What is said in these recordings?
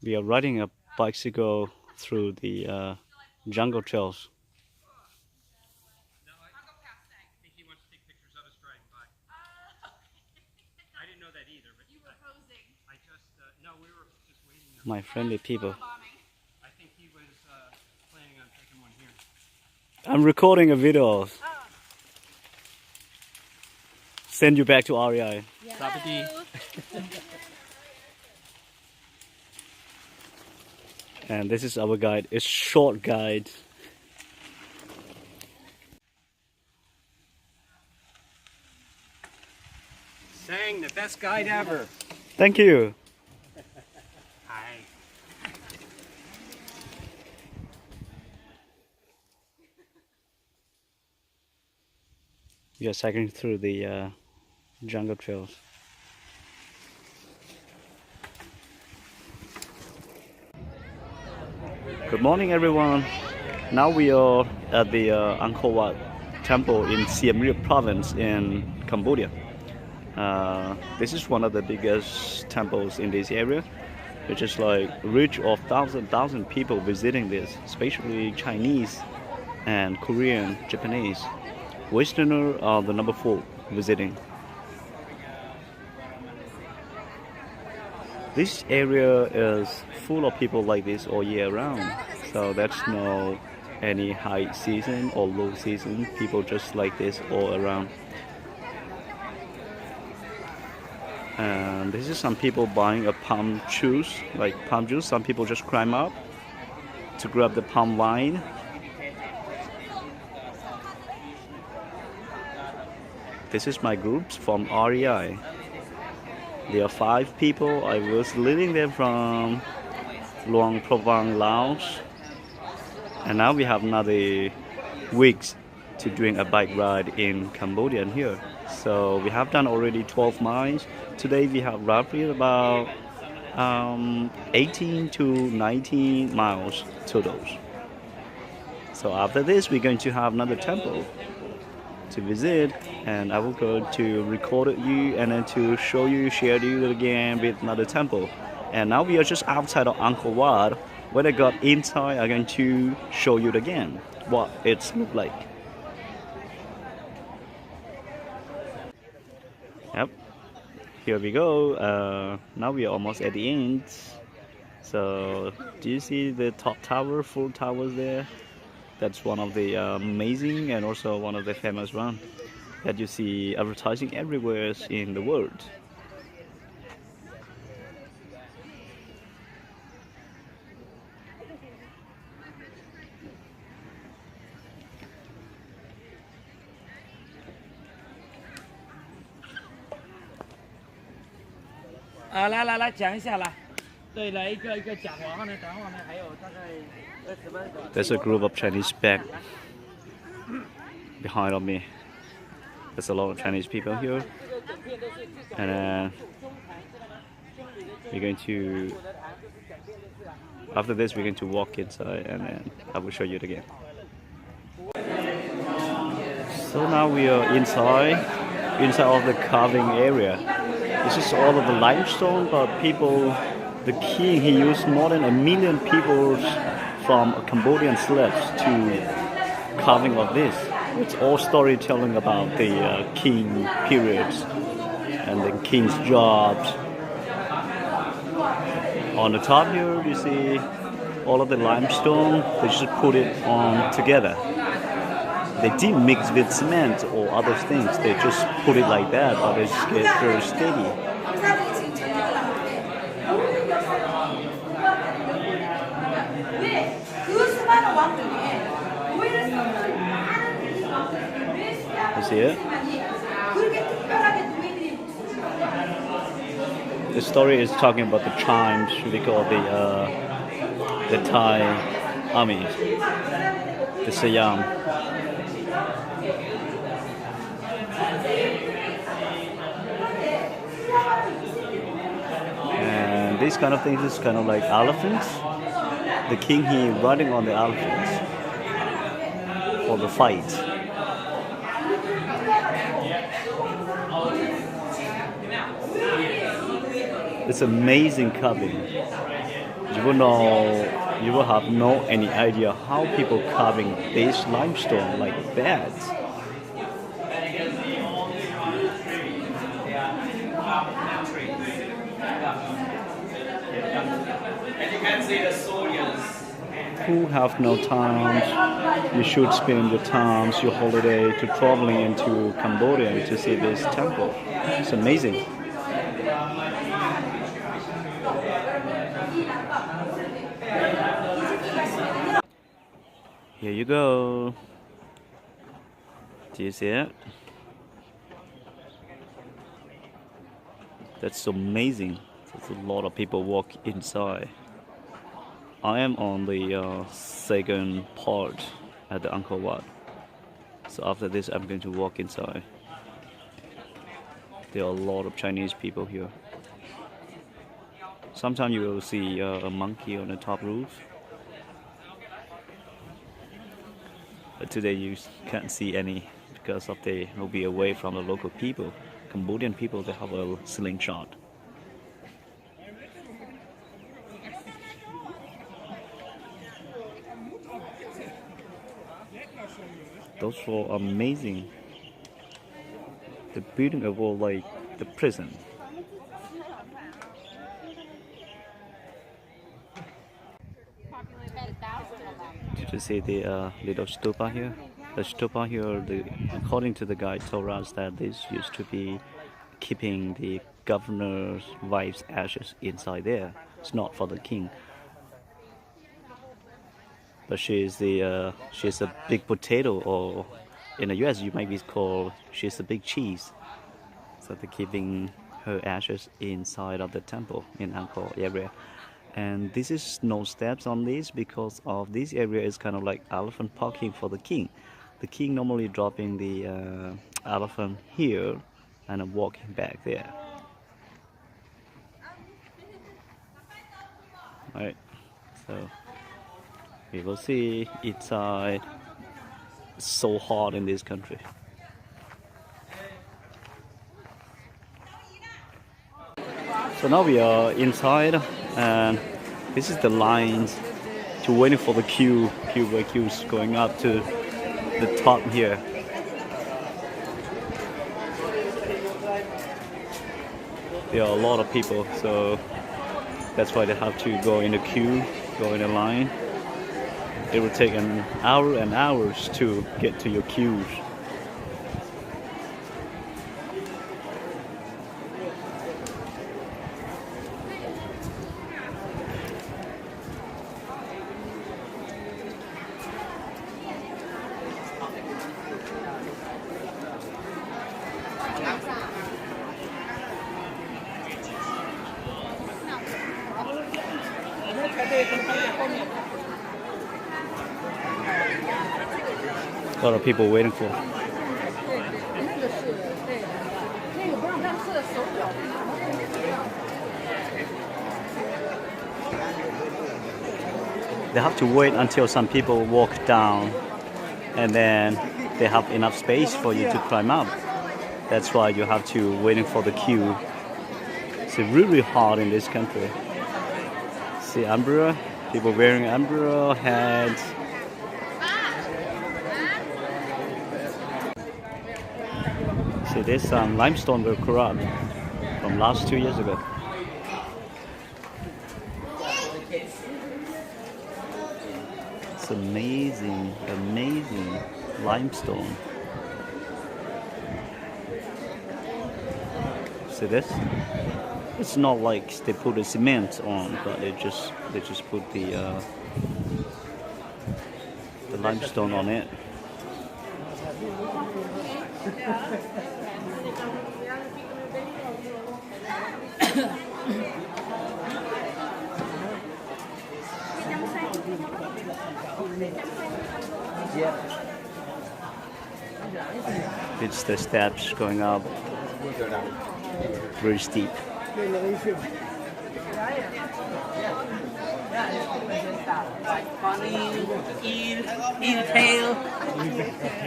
We are riding a bicycle through the jungle trails. My friendly people. I'm recording a video. Send you back to REI. And this is our guide. It's short guide. Sang the best guide ever. Thank you. Hi. We are cycling through the jungle trails. Good morning, everyone. Now we are at the Angkor temple in Siem Reap province in Cambodia. This is one of the biggest temples in this area. It's just like reach of thousand people visiting this, especially Chinese and Korean, Japanese. Westerner are the number 4 visiting. This area is full of people like this all year round, so that's no any high season or low season. People just like this all around. And this is some people buying a palm juice, like palm juice. Some people just climb up to grab the palm wine. This is my group from REI. There are 5 people. I was living there from Luang Prabang, Laos. And now we have another weeks to doing a bike ride in Cambodia and here. So we have done already 12 miles. Today we have roughly about 18 to 19 miles total. So after this we're going to have another temple to visit, and I will go to record you and then to show you, share you again with another temple. And now we are just outside of Angkor Wat. When I got inside, I'm going to show you again what it's look like. Yep, here we go. Now we are almost at the end. So do you see the top tower, 4 towers there? That's one of the amazing and also one of the famous one that you see advertising everywhere in the world. There's a group of Chinese back behind of me. There's a lot of Chinese people here, and we're going to, after this we're going to walk inside and then I will show you it again. So now we are inside of the carving area. This is all of the limestone, but people, the king, he used more than 1 million people from Cambodian slaves to carving of this. It's all storytelling about the king periods and the king's jobs. On the top here you see all of the limestone, they just put it on together. They didn't mix with cement or other things, they just put it like that, but it just gets very steady. You see it? The story is talking about the chimes we call the Thai army, the Siam. And these kind of things is kind of like elephants. The king, he riding on the elephants for the fight. It's amazing carving. You will have no any idea how people carving this limestone like that. And you can see the soldiers. Who have no time, you should spend your times, your holiday to traveling into Cambodia to see this temple. It's amazing. Here you go. Do you see it? That's amazing. There's a lot of people walk inside. I am on the second part at the Angkor Wat. So after this, I'm going to walk inside. There are a lot of Chinese people here. Sometimes you will see a monkey on the top roof. But today you can't see any because of they will be away from the local people. Cambodian people, they have a slingshot. Those were amazing. The building of all like the prison. Did you see the little stupa here? The stupa here, according to the guide, told us that this used to be keeping the governor's wife's ashes inside there. It's not for the king. But she's a big potato, or in the US you might be called she's a big cheese. So they're keeping her ashes inside of the temple in Angkor area. And this is no steps on this because of this area is kind of like elephant parking for the king. The king normally dropping the elephant here and walking back there. Alright, so we will see inside. It's so hot in this country. So now we are inside, and this is the lines to waiting for the queues going up to the top here. There are a lot of people, so that's why they have to go in the queue, go in a line. It will take an hour and hours to get to your queues. A lot of people waiting for. They have to wait until some people walk down, and then they have enough space for you to climb up. That's why you have to waiting for the queue. It's really hot in this country. See umbrella, people wearing umbrella hats. See, this limestone were corrupt from last 2 years ago. It's amazing, amazing limestone. See this? It's not like they put the cement on, but they just put the limestone on it. It's the steps going up, very steep. In tail.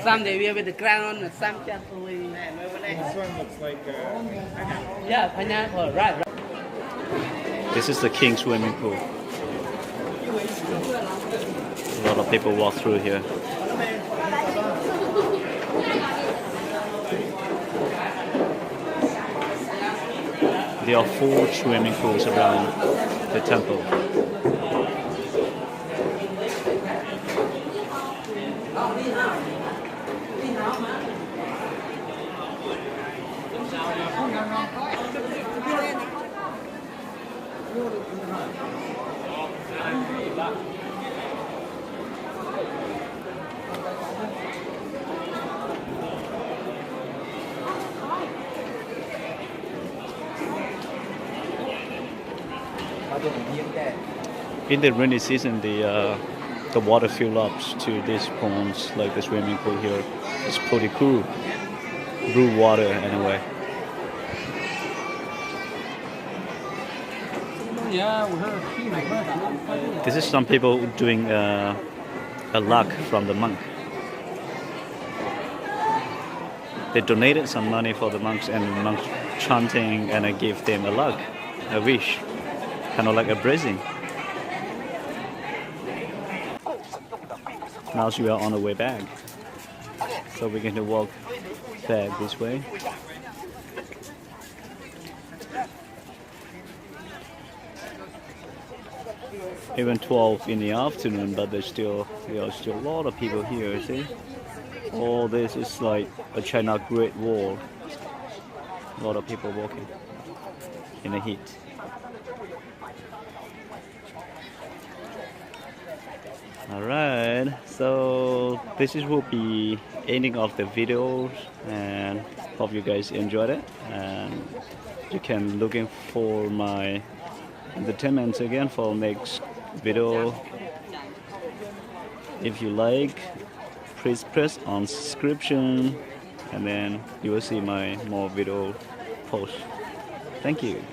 Some they wear with the crown and some just only. This one looks like Yeah, pineapple, right. This is the king's swimming pool. lot of people walk through here. There are 4 swimming pools around the temple. In the rainy season, the water fills up to these ponds, like the swimming pool here. It's pretty cool. Blue water anyway. This is some people doing a luck from the monk. They donated some money for the monks, and the monks chanting, and I give them a luck, a wish, kind of like a blessing. Now we are on the way back, so we're going to walk back this way. Even 12 in the afternoon, but there are still a lot of people here. See, all this is like a China Great Wall. A lot of people walking in the heat. Alright, so this will be ending of the video, and hope you guys enjoyed it, and you can looking for my entertainment again for next video. If you like, please press on subscription, and then you will see my more video posts. Thank you.